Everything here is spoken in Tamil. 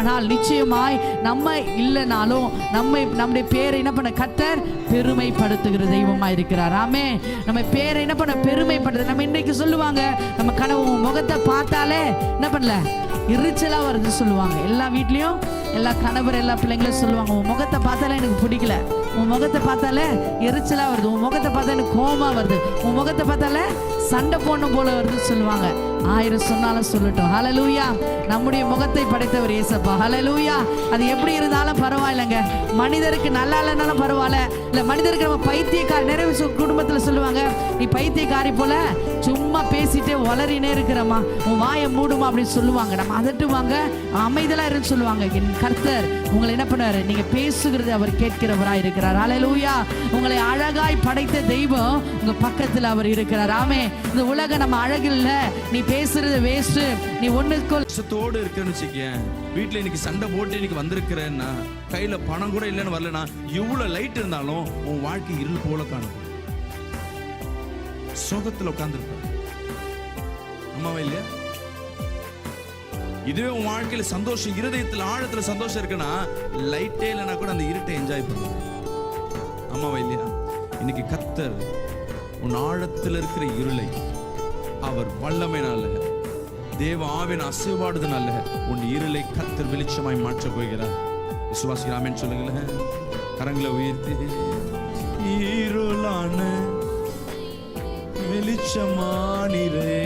ஆனால் நிச்சயமாய் நம்ம இல்லைனாலும் நம்முடைய பேரை என்ன பண்ண கர்த்தர் பெருமைப்படுத்துகிற தெய்வமாக இருக்கிறார். ஆமே, நம்ம பேரை என்ன பண்ண பெருமைப்படுத்து. நம்ம இன்னைக்கு சொல்லுவாங்க, நம்ம கனவு முகத்தை பார்த்தாலே என்ன பண்ணல எரிச்சலாக வருது சொல்லுவாங்க. எல்லா வீட்லேயும் எல்லா கணவர் எல்லா பிள்ளைங்களும் சொல்லுவாங்க, உன் முகத்தை பார்த்தாலே எனக்கு பிடிக்கல, உன் முகத்தை பார்த்தாலே எரிச்சலாக வருது, உன் முகத்தை பார்த்தா எனக்கு கோபமாக வருது, உன் முகத்தை பார்த்தாலே சண்டை போடணும் போல வருதுன்னு சொல்லுவாங்க. 1000 சொன்னாலும் சொல்லட்டும், ஹல்லேலூயா. நம்முடைய முகத்தை படைத்தவர் இயேசப்பா, ஹல்லேலூயா. அது எப்படி இருந்தாலும் பரவாயில்லைங்க. மனிதருக்கு நல்லா இல்லைனாலும் பரவாயில்ல. இல்லை மனிதருக்கு நம்ம பைத்தியக்காரி, நிறைய குடும்பத்தில் சொல்லுவாங்க, நீ பைத்தியக்காரி போல சும்மா பேசிட்டே வளரினே இருக்கிறம்மா, உன் வாயை மூடுமா அப்படின்னு சொல்லுவாங்க. நம்ம அதட்டுவாங்க, அமைதலா இருந்து சொல்லுவாங்க. என் கர்த்தர் உங்களை என்ன பண்ணாரு, நீங்க பேசுகிறது அவர் கேட்கிறவராய் இருக்கிறார். ஹல்லேலூயா. உங்களை அழகாய் படைத்த தெய்வம் உங்க பக்கத்தில் அவர் இருக்கிறார். ஆமே, இந்த உலகம் நம்ம அழகில்ல, நீ பேசுறது வேஸ்ட், நீ ஒண்ணுக்குள் இருக்குன்னு வச்சுக்கேன். வீட்டுல இன்னைக்கு சண்டை போட்டு இன்னைக்கு வந்திருக்கிறேன்னா, கையில பணம் கூட இல்லைன்னு வரலனா, இவ்வளவு லைட் இருந்தாலும் உன் வாழ்க்கை இருள் போல காணப்படும். சோகத்துல உட்கார்ந்துருப்ப, அம்மாவா இல்லையா? இதுவே உன் வாழ்க்கையில சந்தோஷம், இருதயத்துல ஆழத்துல சந்தோஷம் இருக்குன்னா, லைட்டே இல்லைன்னா கூட அந்த இருட்டை என்ஜாய் பண்ணும். அம்மாவா இல்லையா? இன்னைக்கு கர்த்தர் உன் ஆழத்தில் இருக்கிற இருளை அவர் வல்லமைனால, தேவ ஆவின் அசைவாடுதனால உன் இருளை கர்த்தர் வெளிச்சமாய் மாற்ற போகிறார். விசுவாசிக்கிறாமேன்னு சொல்லுங்களேன். கரங்களை உயர்த்தி, இருளான வெளிச்சமானிரே